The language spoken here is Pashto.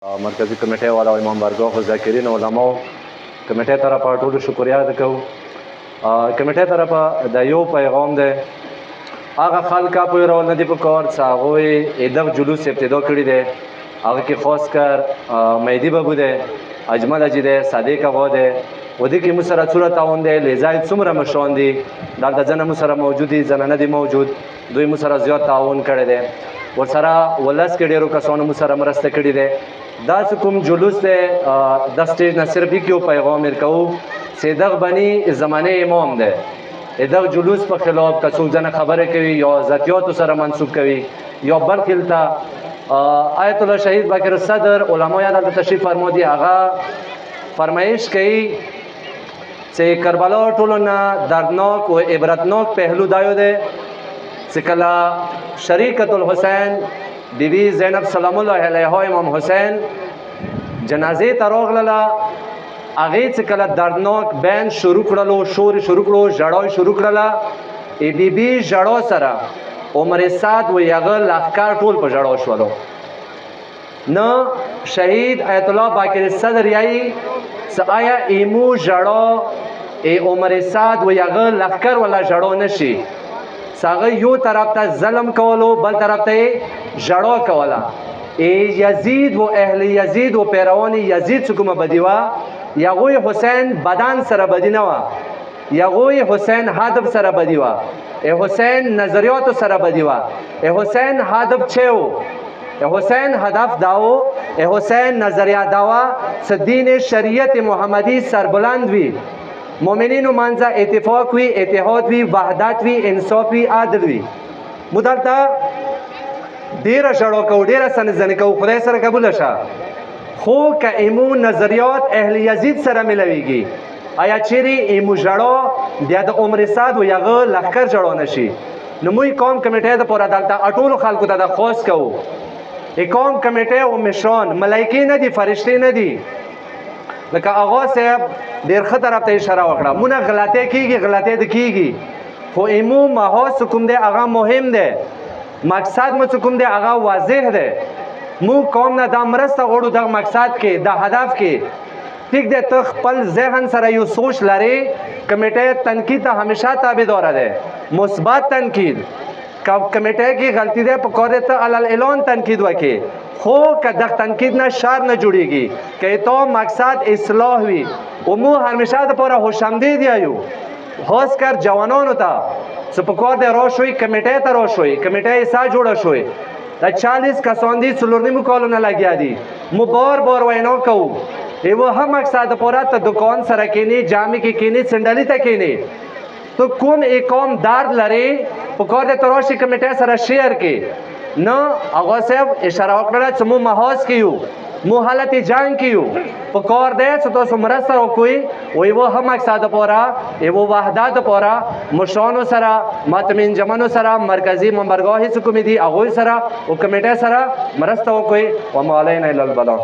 مرکزی کمیټې والا او امام بارګاه خو ذاکرین علماو کمیټې طرفه ټولو شکریه ادا کوو. کمیټې طرفه د یو پیغام دی، هغه خلک پوهېرول نه دي پکار چې هغوی دغه جلوس ابتدا کړی دی. هغه کې خاص کر مهدي بابو دی، اجمل حاجي دی، صادق اغا دی، و دې کې موږ سره څومره تعاون دی، لیزای څومره مشران دي دلته ځنه موږ سره موجود دي، ځنه نه دي موجود، دوی موږ سره زیات تعاون کړی دی. ورسره ولس کې ډېرو کسانو موږ سره مرسته کړې دی. دا چې کوم جلوس دی د سټیج نه صرف یو پیغام ورکوو چې دغه بني زمانه امام دی. دغه جلوس په خلاف که څوک ځنه خبره کوي یا ذاتیاتو سره منسوب کوي یا بل خلته آیت الله شهید باقر صدر علما یا دلته تشریف فرما دي، هغه فرمایش کوي چې کربلا ټولو نه دردناک و عبرتناک پهلو دا یو دی چې کله شریکة الحسین بیبي زینب سلام الله علیها امام حسین جنازې ته راغلله، هغې چې کله دردناک بین شروع کړلو، شور شروع کړو، ژړا شروع کړله، بیبي ژړا سره عمر سعد و هغه لښکر ټول په ژړا شولو. نه شهید آیت الله باقر صدر یایي چې آیا ایمو ژړا عمر سعد و هغه لښکر ولا ژړا نشي؟ هغه یو طرف ته ظلم کولو، بل طرف ته ژړا کوله. یزید و اهل یزید و پیروان یزید چې کومه بدي وه، یغوی حسین بدن سره بدي نه وه، یغوی حسین هدف سره بدي وه، حسین نظریاتو سره بدي وه. حسین هدف چه و؟ حسین هدف داو، حسین نظریات داوه چې دین شریعت محمدی سربلند وي، مؤمنینو منځه اتفاق وي، اتحاد وي، وحدت وي، انصاف وي، عدل وي. موږ دلته ډېره ژړا کوو، ډېره سنځنې کوو، خدای سره قبوله شه. خو که ایمو نظریات اهل یزید سره ملویږي، آیا چیرې ایمو ژړا بیا د عمر سعد و هغه لښکر ژړا نشي؟ نو موږ قوم کمیټې دپاره دلته ټولو خلکو ته درخواست کوو، قوم کمیټې او مشران ملایکې نه دي، فرشتې نه دي. لکه آغا صاحب ډېر ښه طرف ته اشاره وکړه، مونږ غلطۍ کېږي، غلطۍ د کېږي، خو ایمو محاذ کوم دی هغه مهم دی، مقصد مو کوم دی هغه واضح دی. موږ قوم نه دا مرسته غواړو دغه مقصد کې، د هدف کې. ټیک دی، ته خپل ذهن سره یو سوچ لرې، کمیټې تنقید ته همیشه تابعداره دی، مثبت تنقید. کمیټې کې غلطي دی پکار دی ته علل تنقید وکړې، خو که دغه تنقید نه شر نه جوړېږي، که تا مقصد اصلاح وي. و مو همیشه دپاره خوشامدید یایو، خاص کر جوانانو ته چې پکار دی راشوئ، کمیټې ته راشوئ، کمیټې حصه جوړه شوئ. د 40 کسان دي، 4 کالو نه لګیا دي. مو بار بار وینا کوو، یوه هم مقصد دپاره ته دکان سره کینې، جامې کې کینې، سنډلي ته کینې، تو کوم قوم درد لري پکار دی ته راشي کمیټې سره شیر کې. نه آغا صاحب اشاره وکړله چې مو محاذ کې یو، مو حالت جنګ کې یو، پکار دی چې تاسو مرسته وکړئ و یوه هم مقصد دپاره، یوه وحدت دپاره مشرانو سره، ماتمین جمنو سره، مرکزي منبرګاه چې کومې دي هغوی سره و کمیټې سره مرسته وکړئ. وما علینا الا البلاغ.